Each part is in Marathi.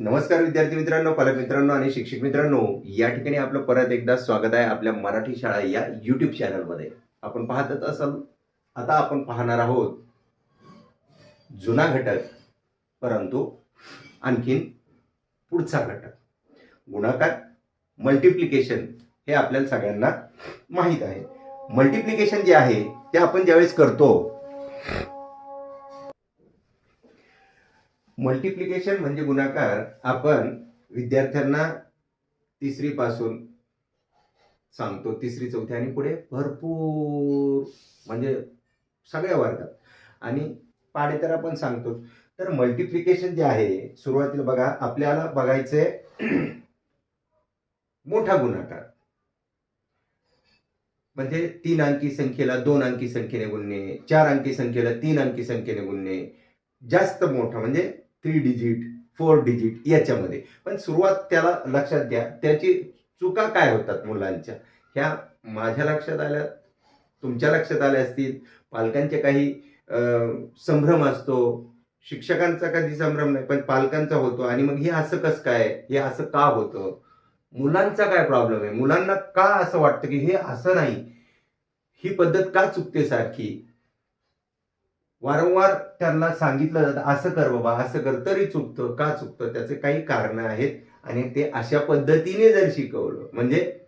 नमस्कार विद्यार्थी मित्रांनो, पालक मित्रांनो आणि शिक्षक मित्रांनो, या ठिकाणी आपलं परत एकदा स्वागत आहे आपल्या मराठी शाळा या यूट्यूब चॅनलमध्ये. आपण पाहतच असाल, आता आपण पाहणार आहोत जुना घटक, परंतु आणखीन पुढचा घटक गुणाकार, मल्टिप्लिकेशन. हे आपल्याला सगळ्यांना माहीत आहे. मल्टिप्लिकेशन जे आहे ते आपण ज्यावेळेस करतो, मल्टिप्लिकेशन म्हणजे गुणाकार, आपण विद्यार्थ्यांना तिसरी पासून सांगतो, तिसरी चौथी आणि पुढे भरपूर म्हणजे सगळ्या वर्गात, आणि पाढे तर आपण सांगतो. तर मल्टिप्लिकेशन जे आहे, सुरुवातीला बघा आपल्याला बघायचे मोठा गुणाकार, म्हणजे 3 अंकी संख्येला 2 अंकी संख्येने गुणणे, 4 अंकी संख्येला 3 अंकी संख्येने गुणणे, जास्त मोठा म्हणजे 3 डिजिट 4 डिजिट याच्यामध्ये. पण सुरुवात त्याला लक्षात घ्या, त्याची चुका काय होतात मुलांच्या, ह्या माझ्या लक्षात आल्या, तुमच्या लक्षात आल्या असतील. पालकांचे काही संभ्रम असतो, शिक्षकांचा कधी संभ्रम नाही पण पालकांचा होतो. आणि मग हे असं कसं काय, हे असं का होतं, मुलांचा काय प्रॉब्लेम आहे, मुलांना का असं वाटतं की हे असं नाही, ही पद्धत का चुकते सारखी. वारंवार त्यांना सांगितलं जातं असं कर बाबा, असं कर, तरी चुकतं. का चुकतं, त्याचे काही कारण आहेत. आणि ते अशा पद्धतीने जर शिकवलं, म्हणजे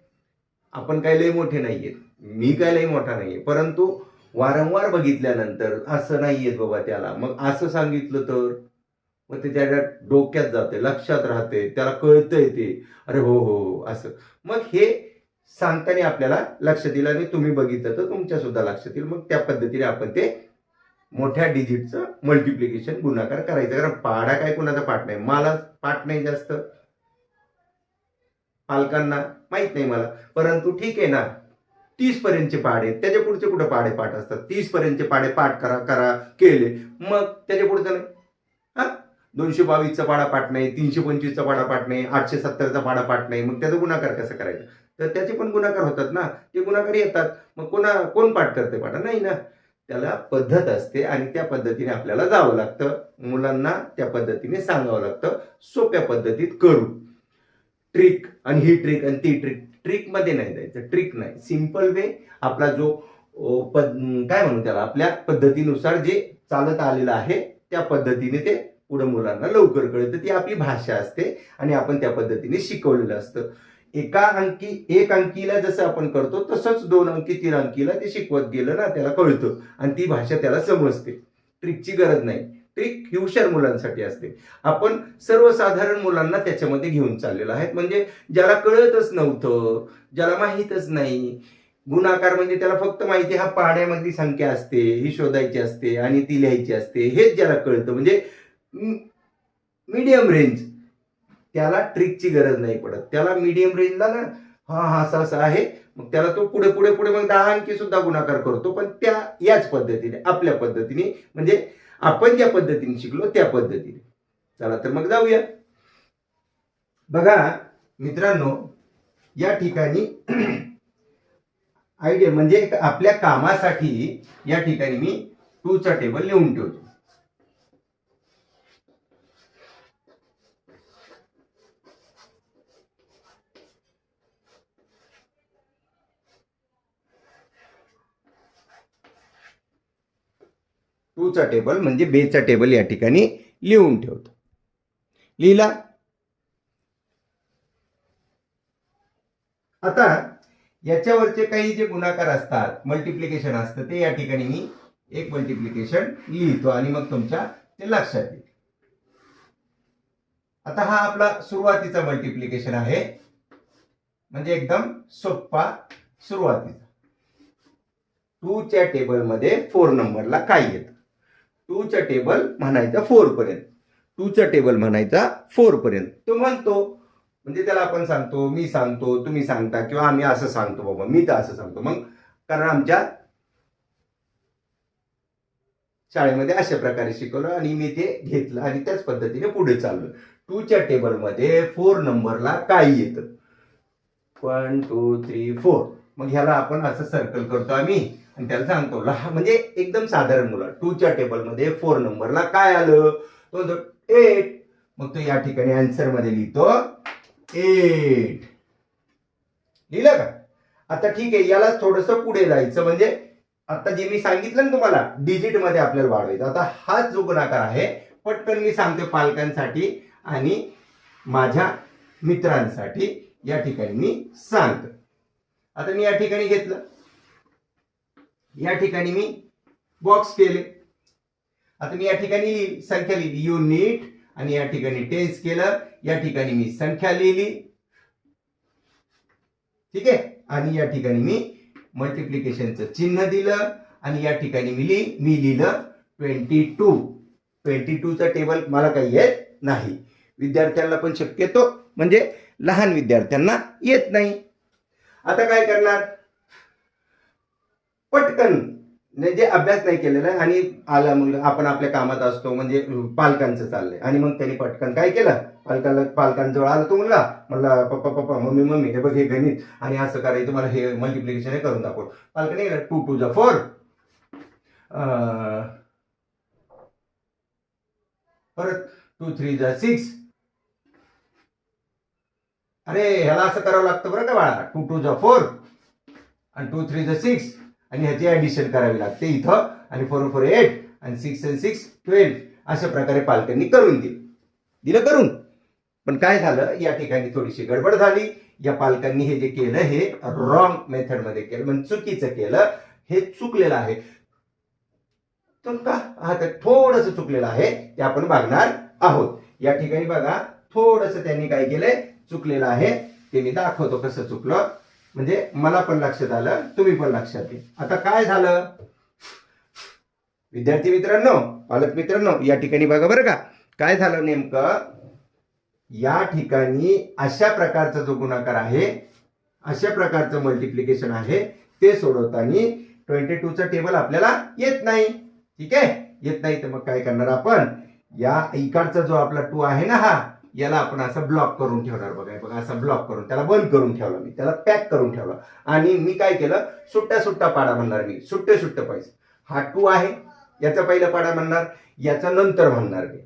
आपण काय लय मोठे नाहीयेत, मी काय लय मोठा नाहीये, परंतु वारंवार बघितल्यानंतर असं नाहीयेत बाबा त्याला, मग असं सांगितलं तर मग ते त्याच्या डोक्यात जाते, लक्षात राहते, त्याला कळतंय ते, अरे हो हो हो असं. मग हे सांगताना आपल्याला लक्षात येईल, आणि तुम्ही बघितलं तर तुमच्या सुद्धा लक्षात येईल. मग त्या पद्धतीने आपण ते मोठ्या डिजिटचं मल्टिप्लिकेशन गुणाकार करायचं. कारण पाढा काय कुणाचा पाठ नाही, मला पाठ नाही जास्त, पालकांना माहित नाही मला, परंतु ठीक आहे ना, 30 पर्यंतचे पाढे, त्याच्या पुढचे कुठे पाढे पाठ असतात. 30 पर्यंतचे पाढे पाठ करा केले, मग त्याच्या पुढचं नाही. 222चा पाढा पाठ नाही, 325चा पाढा पाठ नाही, 870चा पाढा पाठ नाही, मग त्याचा गुणाकार कसं करायचा. तर त्याचे पण गुणाकार होतात ना, ते गुणाकार येतात. मग कोण पाठ करते पाढा नाही ना, त्याला पद्धत असते आणि त्या पद्धतीने आपल्याला जावं लागतं. मुलांना त्या पद्धतीने सांगावं लागतं, सोप्या पद्धतीत करू. ट्रिक आणि ही ट्रिक आणि ती ट्रिक, ट्रिक मध्ये नाही जायचं, ट्रिक नाही, सिंपल वे आपला जो काय म्हणू त्याला, आपल्या पद्धतीनुसार जे चालत आलेलं आहे त्या पद्धतीने ते पुढे मुलांना लवकर कळतं. ती आपली भाषा असते आणि आपण त्या पद्धतीने शिकवलेलं असतं. एक अंकीला जसं आपण करतो तसंच 2 अंकी 3 अंकीला ते शिकवत गेलं ना, त्याला कळतं आणि ती भाषा त्याला समजते. ट्रिकची गरज नाही, ट्रिक ही हुशार मुलांसाठी असते. आपण सर्वसाधारण मुलांना त्याच्यामध्ये घेऊन चाललेलो आहे. म्हणजे ज्याला कळतच नव्हतं, ज्याला माहीतच नाही, गुणाकार म्हणजे त्याला फक्त माहिती हा पाढ्यामधली संख्या असते, ही शोधायची असते आणि ती लिहायची असते, हेच ज्याला कळतं, म्हणजे मीडियम रेंज, त्याला ट्रिकची गरज नाही पडत. त्याला मीडियम रेंजला ना, हा असं असं आहे, मग त्याला तो पुढे पुढे पुढे मग 10 अंकी सुद्धा गुणाकार करतो, पण याच पद्धतीने, आपल्या पद्धतीने, म्हणजे आपण ज्या पद्धतीने शिकलो त्या पद्धतीने. चला तर मग जाऊया. बघा मित्रांनो, या ठिकाणी आयडिया म्हणजे आपल्या कामासाठी या ठिकाणी मी 2चा टेबल लिहून ठेवतो. टूचा टेबल म्हणजे बेचा टेबल या ठिकाणी लिहून ठेवतो. लिहिला. आता याच्यावरचे काही जे गुणाकार असतात, मल्टिप्लिकेशन असतं, ते या ठिकाणी मी एक मल्टिप्लिकेशन लिहितो आणि मग तुमच्या ते लक्षात येईल. आता हा आपला सुरुवातीचा मल्टिप्लिकेशन आहे, म्हणजे एकदम सोपा सुरुवातीचा. 2च्या टेबलमध्ये 4 नंबरला काय येतं, 2चा टेबल म्हणायचा 4 पर्यंत, 2चा टेबल म्हणायचा 4 पर्यंत. तो म्हणतो, म्हणजे त्याला आपण सांगतो, मी सांगतो, तुम्ही सांगता, किंवा आम्ही असं सांगतो बाबा, मी तर असं सांगतो. मग कारण आमच्या शाळेमध्ये अशा प्रकारे शिकवलं आणि मी ते घेतलं आणि त्याच पद्धतीने पुढे चाललो. 2च्या टेबलमध्ये 4 नंबरला काय येतं, 1 2 3 4. मग ह्याला आपण असं सर्कल करतो आम्ही आणि त्याला सांगतो, म्हणजे एकदम साधारण मुलं, 2च्या टेबलमध्ये 4 नंबरला काय आलं, तो 8. मग तो या ठिकाणी आन्सर मध्ये लिहितो 8. लिहिलं का? आता ठीक आहे, याला थोडस पुढे जायचं, म्हणजे आता जे मी सांगितलं ना तुम्हाला डिजिट मध्ये आपल्याला वाढवायचं. आता हाच जो गुणाकार आहे पटकन मी सांगतो पालकांसाठी आणि माझ्या मित्रांसाठी या ठिकाणी मी सांगतो. आता मी या ठिकाणी घेतलं, या ठिकाणी मी बॉक्स केले. आता मी या ठिकाणी संख्या लिहिली युनिट आणि या ठिकाणी टेन्स केलं, या ठिकाणी मी संख्या लिहिली. ठीक आहे, आणि या ठिकाणी मी मल्टिप्लिकेशनचं चिन्ह दिलं आणि या ठिकाणी मी लिहिलं 22. 22चं टेबल मला काही येत नाही, विद्यार्थ्यांना पण शक्यतो म्हणजे लहान विद्यार्थ्यांना येत नाही. आता काय करणार, पटकन जे अभ्यास नाही केलेला आहे आणि आला मुलगा, आपण आपल्या कामात असतो म्हणजे पालकांचं चाललंय आणि मग त्यांनी पटकन काय केलं, पालकांजवळ आला तो मुलगा, म्हणला पप्पा पप्पा मम्मी मम्मी हे बघ हे गणित आणि असं करायचं, मला हे मल्टिप्लिकेशन हे करून दाखव. पालकाने 2 2 जा 4, परत 2 3 जा 6. अरे ह्याला असं करावं लागतं बरं का बाळा, 2 2 जा 4 आणि 2 3 जा 6 आणि ह्याची ऍडिशन करावी लागते इथं, आणि 4 4 8 आणि 6 and 6 12. अशा प्रकारे पालकांनी करून दिलं करून. पण काय झालं, या ठिकाणी थोडीशी गडबड झाली. या पालकांनी हे जे केलं हे रॉंग मेथड मध्ये केलं, म्हणजे चुकीचं केलं, हे चुकलेलं आहे. तर का थोडंसं चुकलेलं आहे ते आपण बघणार आहोत. या ठिकाणी बघा थोडंसं त्यांनी काय केलंय चुकलेलं आहे, ते मी दाखवतो कसं चुकलं, म्हणजे मला पण लक्षात आलं, तुम्ही पण लक्षात घ्या. आता काय झालं विद्यार्थी मित्रांनो, पालक मित्रांनो, या ठिकाणी बघा बरं का काय झालं नेमकं. या ठिकाणी अशा प्रकारचा जो गुणाकार आहे, अशा प्रकारचं मल्टिप्लिकेशन आहे, ते सोडवताना 22चा टेबल आपल्याला येत नाही. ठीक आहे, येत नाही तर मग काय करणार आपण, या इकडचा जो आपला 2 आहे ना, हा याला आपण असं ब्लॉक करून ठेवणार. बघा असं ब्लॉक करून त्याला बंद करून ठेवला, मी त्याला पॅक करून ठेवला आणि मी काय केलं, सुट्टा पाडा म्हणणार, मी सुट्टे पाहिजे. हा 2 आहे, याचा पहिला पाडा म्हणणार, याचा नंतर म्हणणार मी.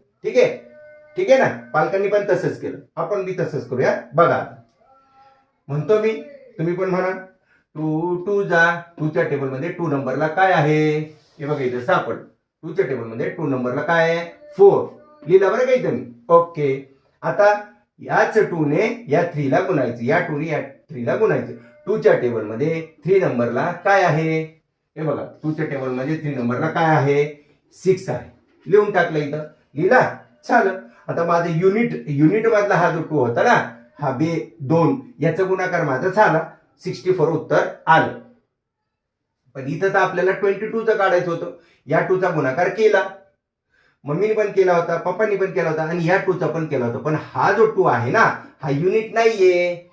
ठीक आहे ना, पालकांनी पण तसंच केलं, आपण बी तसंच करूया. बघा म्हणतो मी, तुम्ही पण म्हणा 2 2 जा 2च्या टेबलमध्ये 2 नंबरला काय आहे हे बघा इथं सापड. 2च्या टेबलमध्ये 2 नंबरला काय आहे 4. लिहिला बरं का इथं मी. ओके, आता याच 2 ने या 3 ला गुणायचं, या 2 ने या 3 ला गुणायचं. 2च्या टेबलमध्ये 3 नंबरला काय आहे हे बघा, 2च्या टेबलमध्ये 3 नंबरला काय आहे 6 आहे. लिहून टाकलं इथं, लिहिला झालं. आता माझं युनिट मधला हा जो 2 होता ना, हा 2 याचा गुणाकार माझा झाला, 64 उत्तर आलं. पण इथं तर आपल्याला 22चं काढायचं होतं. या 2चा गुणाकार केला, मम्मीने पण केला होता, पप्पांनी पण केला होता आणि ह्या 2चा पण केला होता. पण हा जो 2 आहे ना, हा युनिट नाहीये.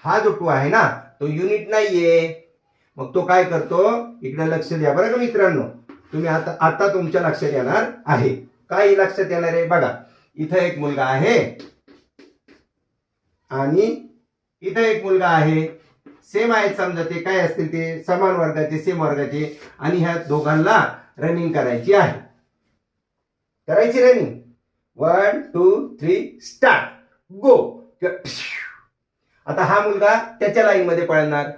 हा जो 2 आहे ना, तो युनिट नाहीये. मग तो काय करतो, इकडे लक्ष द्या बरं का मित्रांनो, तुम्ही आता तुमच्या लक्षात येणार आहे. काय लक्षात येणार आहे बघा, इथं एक मुलगा आहे आणि इथं एक मुलगा आहे, सेम आहेत समजा, ते काय असतील ते समान वर्गाचे, सेम वर्गाचे, आणि ह्या दोघांना रनिंग करायची आहे. करायची रनिंग. 1 2 3 स्टार्ट, गो. आता हा मुलगा त्याच्या लाईन मध्ये पळणार,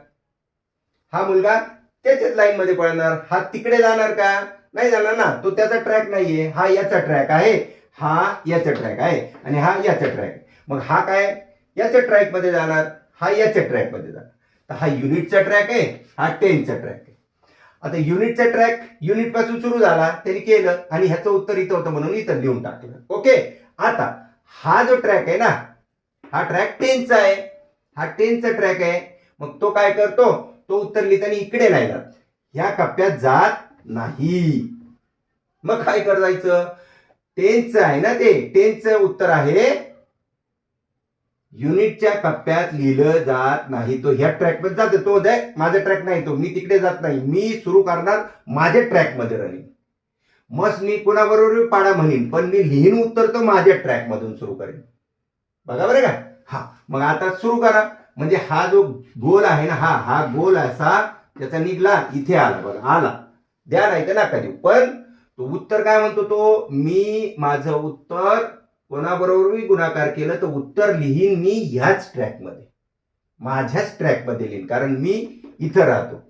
हा मुलगा त्याच्याच लाईन मध्ये पळणार. हा तिकडे जाणार का, नाही जाणार ना, तो त्याचा ट्रॅक नाहीये. हा याचा ट्रॅक आहे, हा याचा ट्रॅक आहे आणि हा याचा ट्रॅक आहे. मग हा काय याच्या ट्रॅक मध्ये जाणार, हा याच्या ट्रॅक मध्ये जाणार. तर हा युनिटचा ट्रॅक आहे, हा 10चा ट्रॅक आहे. आता युनिटचा ट्रॅक युनिट पासून सुरू झाला, त्यांनी केलं आणि ह्याचं उत्तर इथं होतं म्हणून इथं लिहून टाकलं. ओके, आता हा जो ट्रॅक आहे ना, हा ट्रॅक 10चा आहे, हा 10चा ट्रॅक आहे. मग तो काय करतो, तो उत्तर लिहिताना इकडे नाही जात, ह्या कप्प्यात जात नाही. मग काय करायचं, 10चं आहे ना, ते 10चं उत्तर आहे, युनिटच्या कप्प्यात लिहिलं जात नाही. तो ह्या ट्रॅक मध्ये जातो, तो माझा ट्रॅक नाही, तो मी तिकडे जात नाही, मी सुरू करणार माझ्या ट्रॅक मध्ये रनिंग. मग मी कुणाबरोबर पाडा म्हणेन, पण मी लिहीन उत्तर तो माझ्या ट्रॅक मधून सुरू करेन. बघा बरं का. हा मग आता सुरू करा, म्हणजे हा जो गोल आहे ना, हा गोल असा त्याचा निघला, इथे आला बघा, आला, द्या नाही तर नका देऊ. पण तो उत्तर काय म्हणतो, तो मी माझं उत्तर कोणाबरोबर मी गुणाकार केलं तर उत्तर लिहीन मी ह्याच ट्रॅकमध्ये, माझ्याच ट्रॅकमध्ये लिहीन, कारण मी इथं राहतो.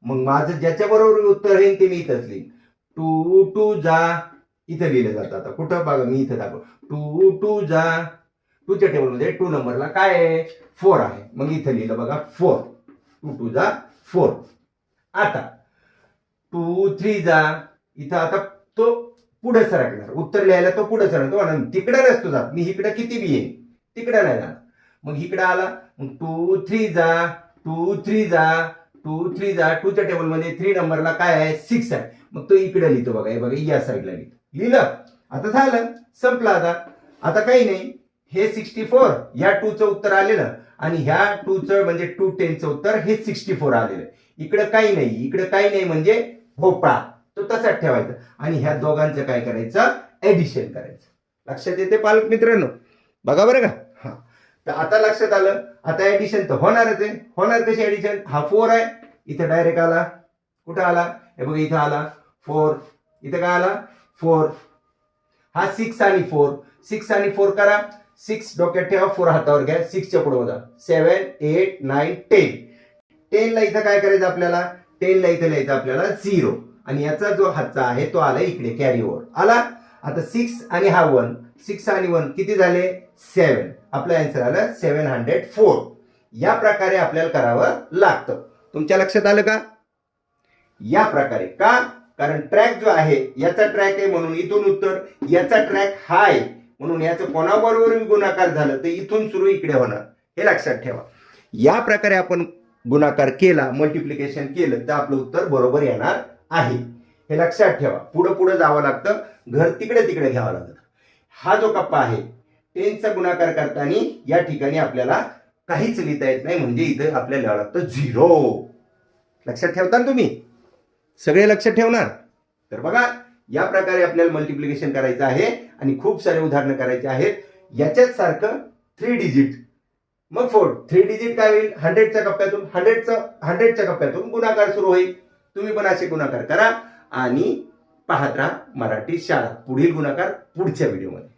मग माझं ज्याच्याबरोबर उत्तर येईल ते मी इथंच लिहीन. 2 2 जा इथं लिहिलं जातं. आता कुठं बघा, मी इथं दाखव. 2 2 जा, 2च्या टेबलमध्ये 2 नंबरला काय आहे, 4 आहे. मग इथं लिहिलं बघा 4. 2 2 जा 4. आता 2 3 जा, इथं आता तो पुढे सरकणार, उत्तर लिहायला तो पुढे सरकतो आणि तिकडे नसतो जात. मी इकडे किती बी येईन, तिकडे नाही जाणार. मग इकडे आला, मग 2 3 जा, 2 3 जा, 2 3 जा. 2च्या टेबलमध्ये 3 नंबरला काय आहे, 6 आहे. मग तो इकडे लिहितो बघा, हे बघा या साईडला लिहितो. लिहिलं, आता झालं, संपलं. आता काही नाही, हे 64 या 2चं उत्तर आलेलं आणि ह्या 2चं म्हणजे 2 10चं उत्तर हे 64 आलेलं. इकडे काही नाही, इकडे काही नाही म्हणजे भोपळा, तो तसाच ठेवायचा आणि ह्या दोघांचं काय करायचं, ऍडिशन करायचं. लक्षात येते पालक मित्रांनो, बघा बरं का. हा, तर आता लक्षात आलं. आता ऍडिशन तर होणारच आहे. होणार कशी ऍडिशन, हा 4 आहे, इथं डायरेक्ट आला, कुठं आला, हे बघा इथं आला 4, इथं काय आला 4. हा 6 आणि 4, 6 आणि 4 करा, 6 डोक्यात ठेवा, 4 हातावर घ्या, 6च्या पुढे वजा, 7 8 9 10. 10 ला इथं काय करायचं आपल्याला, 10 ला इथं लिहायचं आपल्याला 0 आणि याचा जो हातचा आहे तो आला इकडे, कॅरी ओव्हर आला. आता 6 आणि हा 1, 6 आणि 1 किती झाले, 7. आपलं आन्सर आलं 704. या प्रकारे आपल्याला करावं लागतं. तुमच्या लक्षात आलं का, या प्रकारे का, कारण ट्रॅक जो आहे याचा ट्रॅक आहे म्हणून इथून उत्तर, याचा ट्रॅक हा आहे म्हणून याचं कोणाबरोबर गुणाकार झालं तर इथून सुरू इकडे होणार, हे लक्षात ठेवा. या प्रकारे आपण गुणाकार केला, मल्टिप्लिकेशन केलं तर आपलं उत्तर बरोबर येणार आहे, हे लक्षात ठेवा. पुढं पुढं जावं लागतं, घर तिकडे तिकडे घ्यावं लागतं. हा जो कप्पा आहे 10चा गुणाकार करताना या ठिकाणी आपल्याला काहीच लिहिता येत नाही, म्हणजे इथं आपल्याला लिहावं लागतं 0. लक्षात ठेवता ना तुम्ही, सगळे लक्षात ठेवणार. तर बघा, या प्रकारे आपल्याला मल्टिप्लिकेशन करायचं आहे आणि खूप सारे उदाहरणं करायचे आहेत. याच्याच सारखं 3 डिजिट, मग 3 डिजिट काय होईल, 100च्या कप्प्यातून गुणाकार सुरू होईल. तुम्ही पण असे गुणाकार करा आणि पाहत राहा मराठी शाळा. पुढील गुणाकार पुढच्या व्हिडिओमध्ये.